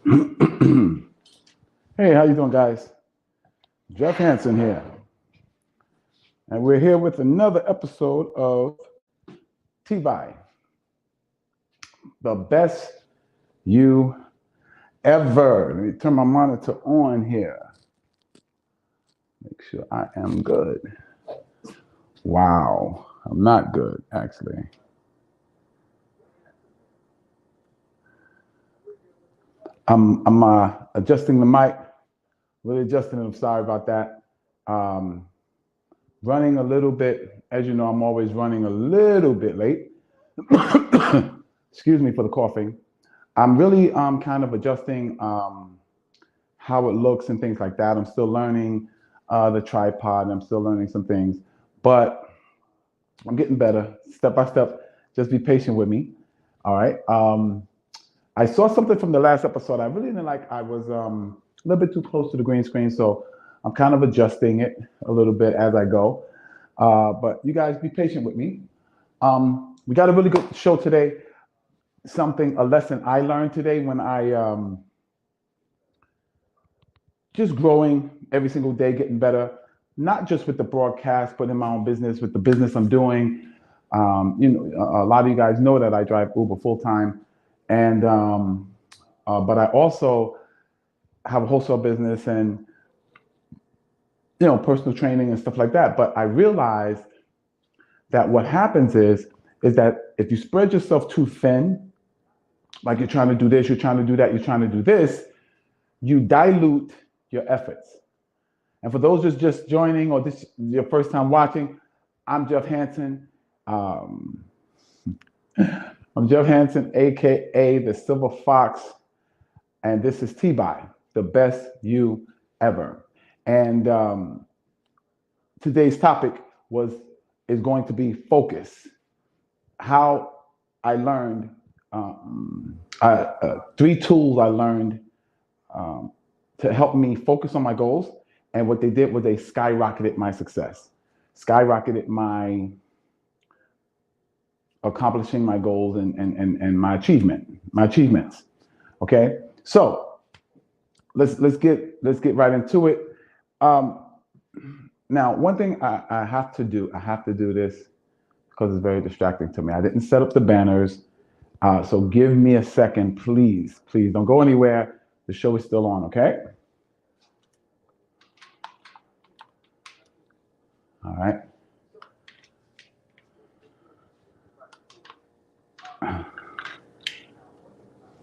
Hey, how you doing, guys? Jeff Hansen here, and we're here with another episode of TBYE, the best you ever. Let me turn my monitor on here. Make sure I am good. Wow, I'm not good, actually. I'm adjusting the mic, really adjusting it. I'm sorry about that. Um, Running a little bit, as you know, I'm always running a little bit late. Excuse me for the coughing. I'm really kind of adjusting how it looks and things like that. I'm still learning the tripod. I'm still learning some things, but I'm getting better step by step. Just be patient with me. All right. I saw something from the last episode I really didn't like. I was a little bit too close to the green screen, so I'm kind of adjusting it a little bit as I go. But you guys be patient with me. We got a really good show today. A lesson I learned today when I just growing every single day, getting better, not just with the broadcast, but in my own business, with the business I'm doing. A lot of you guys know that I drive Uber full time, and but I also have a wholesale business and personal training and stuff like that. But I realized that what happens is that if you spread yourself too thin, like you're trying to do this, you're trying to do that, you're trying to do this, you dilute your efforts. And for those just joining or this your first time watching, I'm Jeff Hansen. Um, I'm Jeff Hansen, aka the Silver Fox, and this is TBYE, the best you ever. And today's topic is going to be focus. How I learned 3 tools I learned to help me focus on my goals. And what they did was they skyrocketed my success, skyrocketed my accomplishing my goals and my achievements. Okay, so let's get right into it. Now, one thing I have to do this because it's very distracting to me. I didn't set up the banners. So give me a second, please. Please don't go anywhere. The show is still on, okay? All right. It's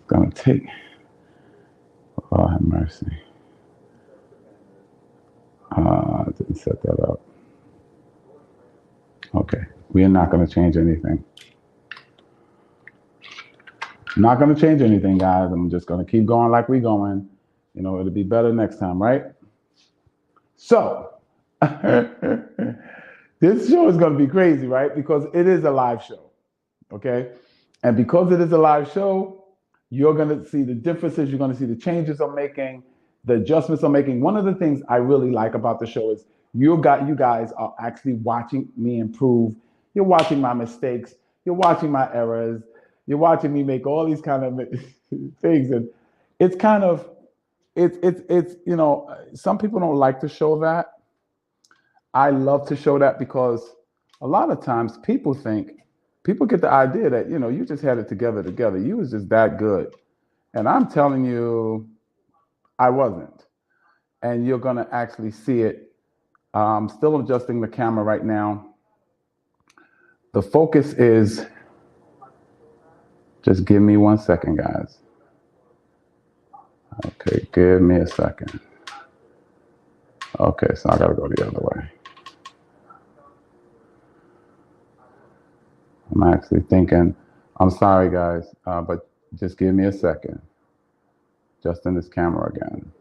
gonna take, oh, have mercy. I didn't set that up. Okay, we are not gonna change anything. Not gonna change anything, guys. I'm just gonna keep going like we're going. It'll be better next time, right? So, this show is gonna be crazy, right? Because it is a live show, okay? And because it is a live show, you're gonna see the differences. You're gonna see the changes I'm making, the adjustments I'm making. One of the things I really like about the show is you guys are actually watching me improve. You're watching my mistakes. You're watching my errors. You're watching me make all these kind of things, and it's kind of it's some people don't like to show that. I love to show that because a lot of times people get the idea that you just had it together. You was just that good, and I'm telling you, I wasn't. And you're gonna actually see it. I'm still adjusting the camera right now. The focus is. Just give me 1 second, guys. Okay, give me a second. Okay, so I gotta go the other way. I'm actually thinking, I'm sorry, guys, but just give me a second. Just in this camera again.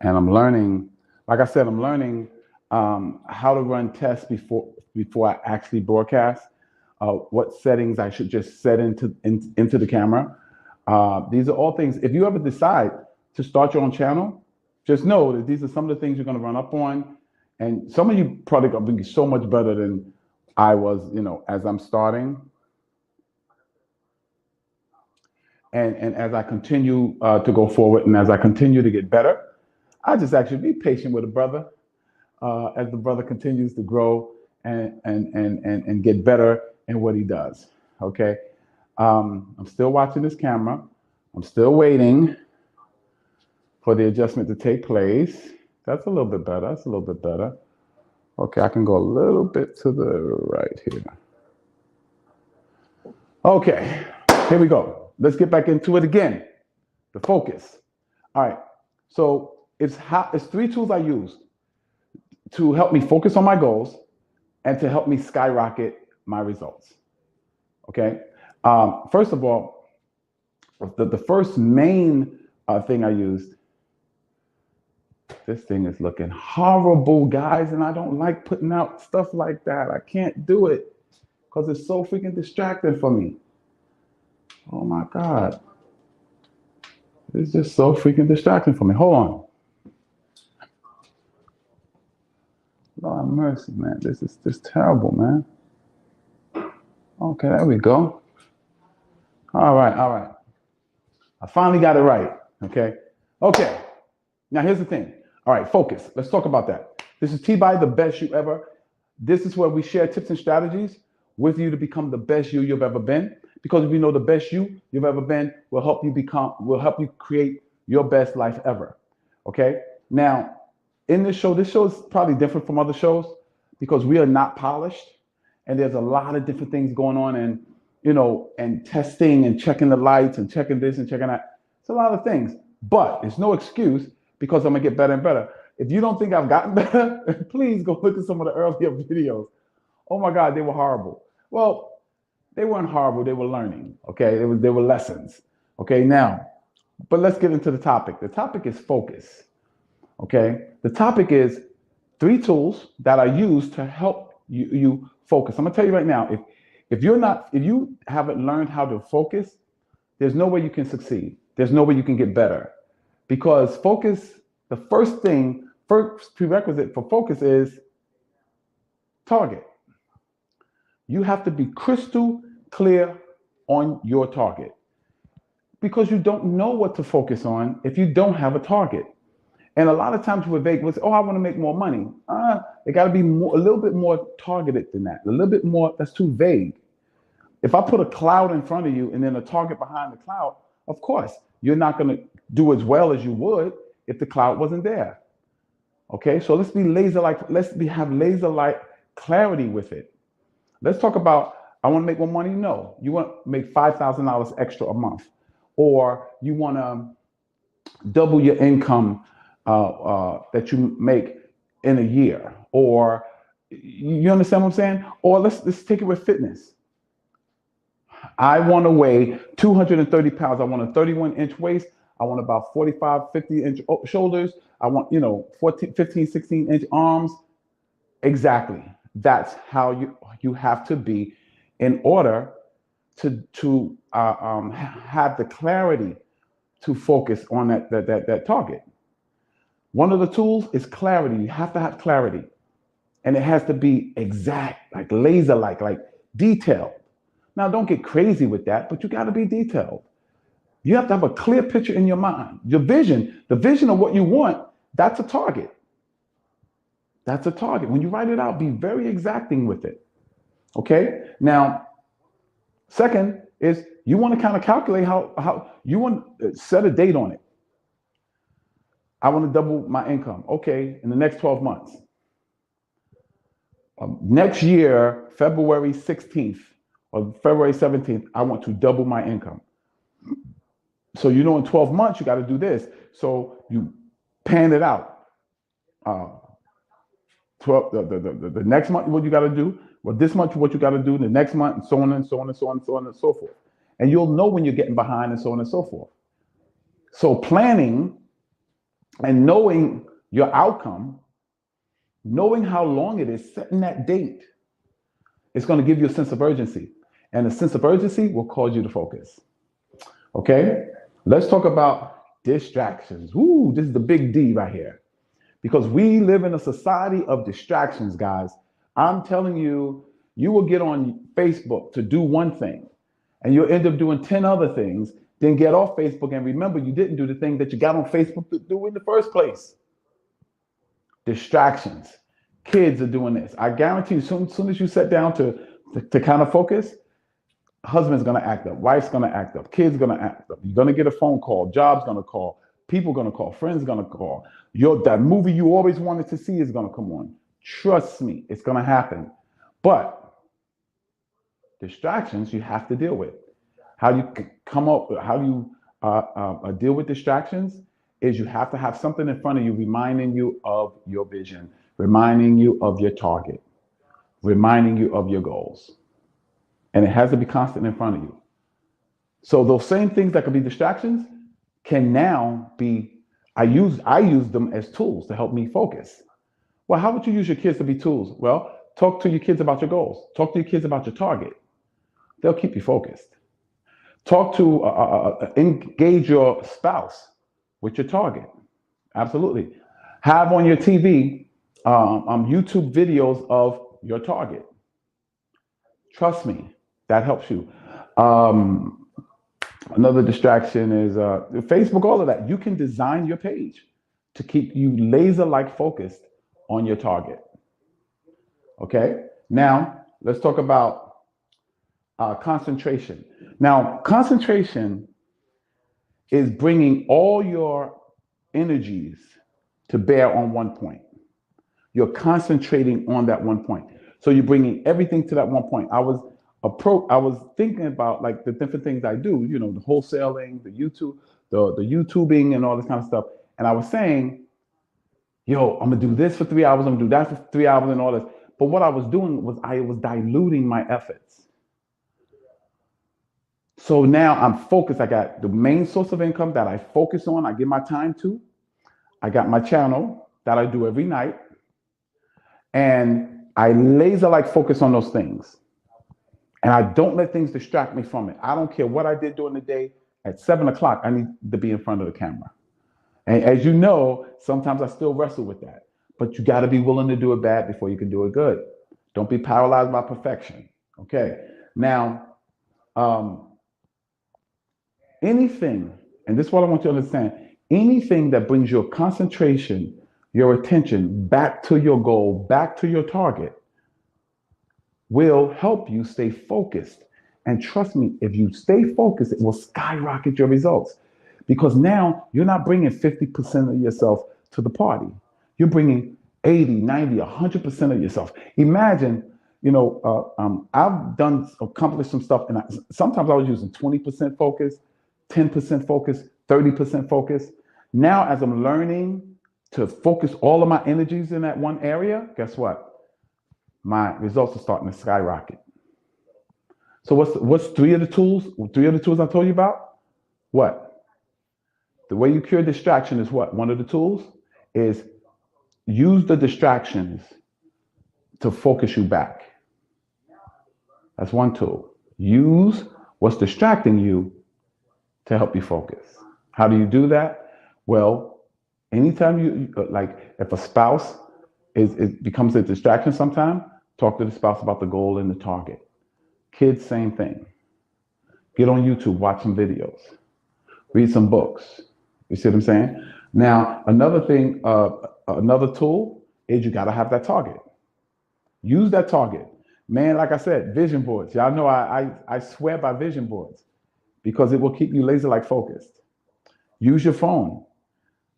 And I'm learning, like I said, I'm learning how to run tests before I actually broadcast. What settings I should just set into the camera. These are all things. If you ever decide to start your own channel, just know that these are some of the things you're going to run up on, and some of you probably going to be so much better than I was. As I'm starting. And as I continue to go forward and as I continue to get better, I just actually be patient with a brother as the brother continues to grow and get better in what he does. Okay. I'm still watching this camera. I'm still waiting for the adjustment to take place. That's a little bit better. That's a little bit better. Okay, I can go a little bit to the right here. Okay, here we go. Let's get back into it again. The focus. All right, so it's 3 tools I use to help me focus on my goals and to help me skyrocket my results. Okay, first of all, the first main thing I used, this thing is looking horrible, guys, and I don't like putting out stuff like that. I can't do it because it's so freaking distracting for me. Oh my God. It's just so freaking distracting for me. Hold on. Lord have mercy, man. This is just terrible, man. Okay, there we go. All right, all right. I finally got it right, okay? Okay, now here's the thing. All right, focus. Let's talk about that. This is TBYE, the best you ever. This is where we share tips and strategies with you to become the best you've ever been. Because if you know the best you've ever been, will help you create your best life ever. Okay? Now, in this show is probably different from other shows because we are not polished and there's a lot of different things going on and and testing and checking the lights and checking this and checking that. It's a lot of things, but it's no excuse because I'm gonna get better and better. If you don't think I've gotten better, please go look at some of the earlier videos. Oh my God, they were horrible. Well, they weren't horrible, they were learning, okay? They were lessons, okay? Now, but let's get into the topic. The topic is focus, okay? The topic is 3 tools that I use to help you focus. I'm gonna tell you right now, if you haven't learned how to focus, there's no way you can succeed. There's no way you can get better. Because focus, the first prerequisite for focus is target. You have to be crystal clear on your target because you don't know what to focus on if you don't have a target. And a lot of times we're vague. We'll say, oh, I want to make more money. It got to be a little bit more targeted than that. A little bit more, that's too vague. If I put a cloud in front of you and then a target behind the cloud, of course, you're not going to do as well as you would if the cloud wasn't there. Okay, so let's be have laser-like clarity with it. Let's talk about, I want to make more money. No, you want to make $5,000 extra a month, or you want to double your income that you make in a year, or you understand what I'm saying? Or let's take it with fitness. I want to weigh 230 pounds. I want a 31-inch waist. I want about 45, 50-inch shoulders. I want, 14, 15, 16-inch arms. Exactly. That's how you have to be in order to have the clarity to focus on that target. One of the tools is clarity. You have to have clarity. And it has to be exact, like laser-like, like detailed. Now, don't get crazy with that, but you got to be detailed. You have to have a clear picture in your mind. Your vision, the vision of what you want, that's a target. That's a target. When you write it out, be very exacting with it. Okay? Now, second is you want to kind of calculate how you want to set a date on it. I want to double my income. Okay, in the next 12 months. Next year, February 16th or February 17th, I want to double my income. So in 12 months, you got to do this. So you pan it out. The next month, what you got to do. Well, this month, what you got to do. The next month, and so on and so on and so on and so on and so forth. And you'll know when you're getting behind and so on and so forth. So planning and knowing your outcome, knowing how long it is, setting that date, it's going to give you a sense of urgency. And a sense of urgency will cause you to focus. Okay? Let's talk about distractions. Ooh, this is the big D right here. Because we live in a society of distractions, guys. I'm telling you, you will get on Facebook to do one thing, and you'll end up doing 10 other things then get off Facebook and remember you didn't do the thing that you got on Facebook to do in the first place. Distractions. Kids are doing this. I guarantee you, soon as you sit down to kind of focus, husband's gonna act up, wife's gonna act up, kids gonna act up. You're gonna get a phone call, job's gonna call, people gonna call, friends gonna call. That movie you always wanted to see is gonna come on. Trust me, it's gonna happen. But distractions you have to deal with. How you come up, how you deal with distractions is you have to have something in front of you reminding you of your vision, reminding you of your target, reminding you of your goals. And it has to be constant in front of you. So those same things that could be distractions can now be, I use them as tools to help me focus. Well, how would you use your kids to be tools? Well, talk to your kids about your goals. Talk to your kids about your target. They'll keep you focused. Talk to, engage your spouse with your target. Absolutely. Have on your TV YouTube videos of your target. Trust me, that helps you. Another distraction is Facebook, all of that. You can design your page to keep you laser-like focused on your target. Okay, now let's talk about concentration. Now, concentration is bringing all your energies to bear on one point. You're concentrating on that one point. So you're bringing everything to that one point. I was thinking about like the different things I do, you know, the wholesaling, the YouTubing and all this kind of stuff. And I was saying, yo, I'm gonna do this for 3 hours, I'm gonna do that for 3 hours and all this. But what I was doing was I was diluting my efforts. So now I'm focused. I got the main source of income that I focus on, I give my time to. I got my channel that I do every night. And I laser-like focus on those things. And I don't let things distract me from it. I don't care what I did during the day. At 7 o'clock, I need to be in front of the camera. And as you know, sometimes I still wrestle with that. But you got to be willing to do it bad before you can do it good. Don't be paralyzed by perfection. Okay. Now, anything, and this is what I want you to understand, anything that brings your concentration, your attention back to your goal, back to your target, will help you stay focused. And trust me, if you stay focused, it will skyrocket your results. Because now you're not bringing 50% of yourself to the party. You're bringing 80, 90, 100% of yourself. Imagine, you know, I've accomplished some stuff, and sometimes I was using 20% focus, 10% focus, 30% focus. Now, as I'm learning to focus all of my energies in that one area, guess what? My results are starting to skyrocket. So what's three of the tools? Three of the tools I told you about? What? The way you cure distraction is what? One of the tools is use the distractions to focus you back. That's one tool. Use what's distracting you to help you focus. How do you do that? Well, anytime you, like if a spouse it becomes a distraction sometime, talk to the spouse about the goal and the target. Kids, same thing. Get on YouTube, watch some videos, read some books. You see what I'm saying? Now, another thing, another tool is you got to have that target. Use that target. Man, like I said, vision boards. Y'all know I swear by vision boards because it will keep you laser-like focused. Use your phone.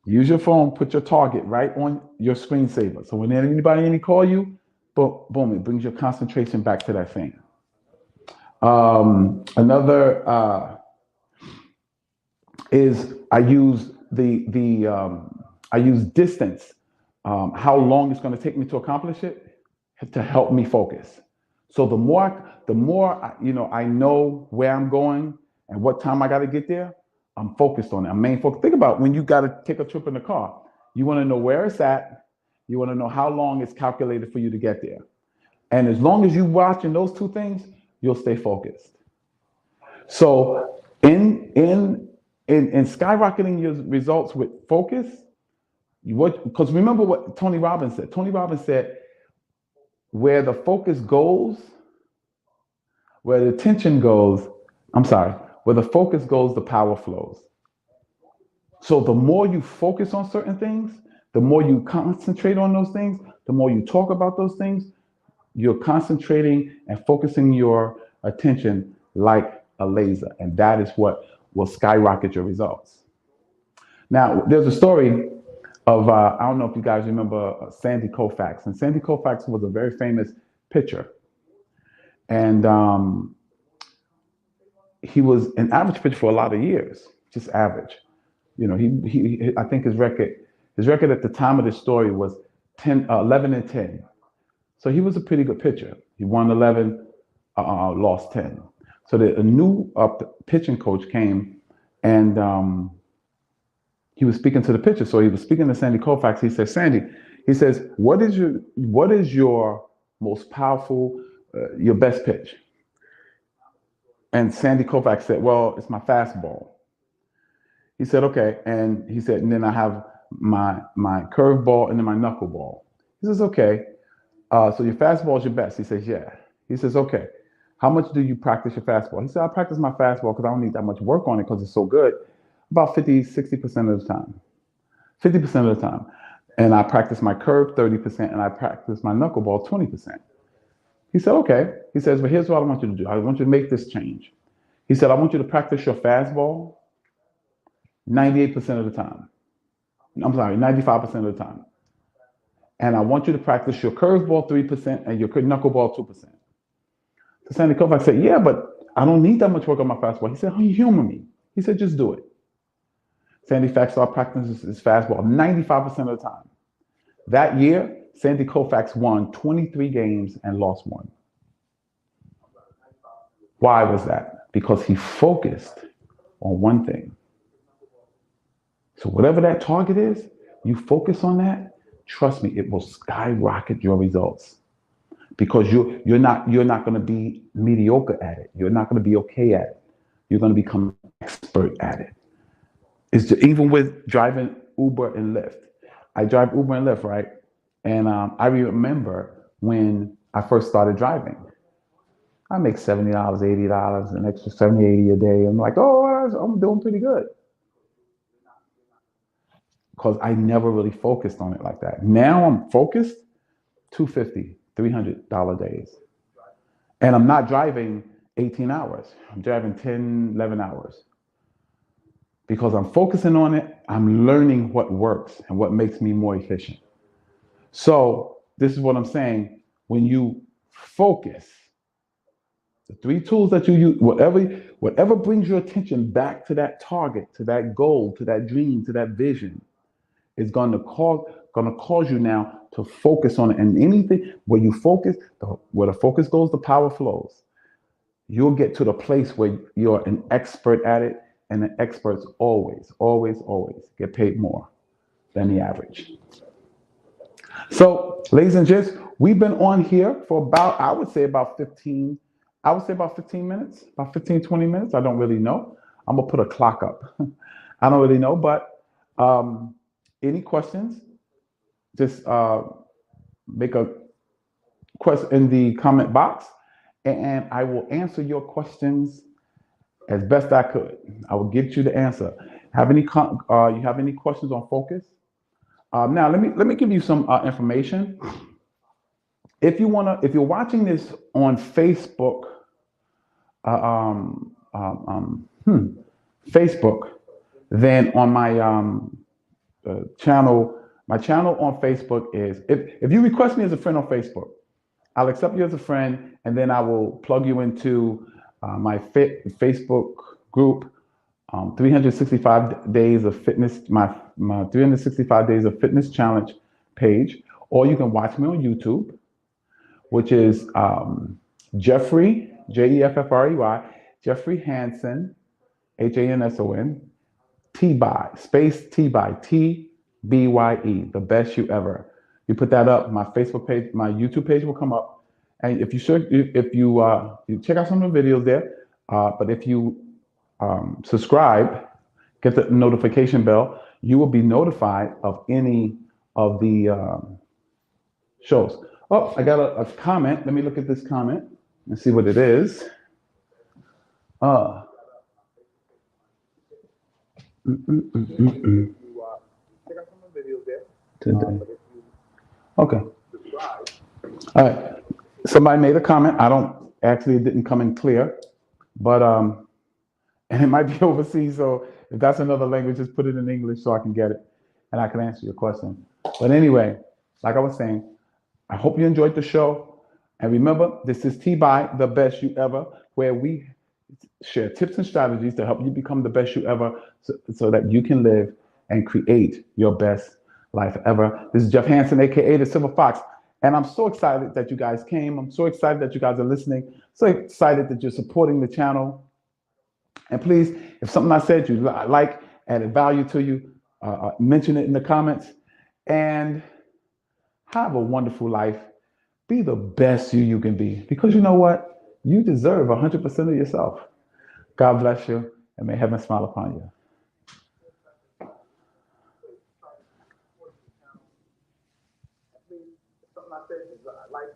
Use your phone, put your target right on your screensaver. So when anybody call you, boom, it brings your concentration back to that thing. Another is I use I use distance, how long it's going to take me to accomplish it, to help me focus. So the more I know where I'm going and what time I got to get there, I'm focused on it. I'm main focus. Think about when you got to take a trip in the car. You want to know where it's at. You want to know how long it's calculated for you to get there. And as long as you're watching those two things, you'll stay focused. So in skyrocketing your results with focus, because remember what Tony Robbins said. Tony Robbins said, where the focus goes, where the attention goes, Where the focus goes, the power flows. So the more you focus on certain things, the more you concentrate on those things, the more you talk about those things, you're concentrating and focusing your attention like a laser. And that is what will skyrocket your results. Now, there's a story of, I don't know if you guys remember Sandy Koufax. And Sandy Koufax was a very famous pitcher. And he was an average pitcher for a lot of years, just average. You know, I think his record at the time of this story was 11 and 10. So he was a pretty good pitcher. He won 11, lost 10. So a new pitching coach came, and he was speaking to the pitcher. So he was speaking to Sandy Koufax. He said, Sandy, he says, what is your most powerful, your best pitch? And Sandy Koufax said, well, it's my fastball. He said, okay. And he said, and then I have my curveball and then my knuckleball. He says, okay. So your fastball is your best. He says, yeah. He says, okay. How much do you practice your fastball? He said, I practice my fastball because I don't need that much work on it because it's so good. About 50, 60% of the time. 50% of the time. And I practice my curve 30% and I practice my knuckleball 20%. He said, okay. He says, but here's what I want you to do. I want you to make this change. He said, I want you to practice your fastball 98% of the time. I'm sorry, 95% of the time. And I want you to practice your curveball 3% and your knuckleball 2%. So Sandy Koufax said, yeah, but I don't need that much work on my fastball. He said, oh, you humor me. He said, just do it. Sandy Koufax started practicing his fastball 95% of the time. That year, Sandy Koufax won 23 games and lost 1. Why was that? Because he focused on one thing. So whatever that target is, you focus on that, trust me, it will skyrocket your results. Because you're not going to be mediocre at it. You're not going to be okay at it. You're going to become an expert at it. Even with driving Uber and Lyft. I drive Uber and Lyft, right? And I remember when I first started driving. I make $70, $80, an extra $70, $80 a day. I'm like, oh, I'm doing pretty good. Because I never really focused on it like that. Now I'm focused, $250, $300 days. And I'm not driving 18 hours. I'm driving 10, 11 hours. Because I'm focusing on it, I'm learning what works and what makes me more efficient. So this is what I'm saying. When you focus, the 3 tools that you use, whatever brings your attention back to that target, to that goal, to that dream, to that vision, is going to cause you now to focus on it. And anything where you focus, where the focus goes, the power flows. You'll get to the place where you're an expert at it, and the experts always get paid more than the average. So, ladies and gents, we've been on here for about, I would say about 15 minutes, about 15, 20 minutes. I don't really know. I'm going to put a clock up. I don't really know, but any questions? Just make a question in the comment box, and I will answer your questions as best I could. I will get you the answer. You have any questions on focus? Now let me give you some information. If you're watching this on Facebook, Facebook, then on my channel. My channel on Facebook is, if you request me as a friend on Facebook, I'll accept you as a friend, and then I will plug you into my Facebook group, 365 Days of Fitness, my 365 Days of Fitness Challenge page, or you can watch me on YouTube, which is Jeffrey, Jeffrey, Jeffrey Hanson, Hanson, TBYE, space TBYE, TBYE, the best you ever. You put that up, my Facebook page, my YouTube page will come up. And if you check out some of the videos there, but if you subscribe, get the notification bell, you will be notified of any of the shows. Oh, I got a comment. Let me look at this comment and see what it is. Check out some of the videos there. Today. Okay. All right. Somebody made a comment. I don't actually, it didn't come in clear, but and it might be overseas. So if that's another language, just put it in English so I can get it and I can answer your question. But anyway, like I was saying, I hope you enjoyed the show. And remember, this is TBYE, the best you ever, where we share tips and strategies to help you become the best you ever so that you can live and create your best life ever. This is Jeff Hansen, aka the Silver Fox. And I'm so excited that you guys came. I'm so excited that you guys are listening. So excited that you're supporting the channel. And please, if something I said you like, added value to you, mention it in the comments. And have a wonderful life. Be the best you can be. Because you know what? You deserve 100% of yourself. God bless you, and may heaven smile upon you. Something I said is like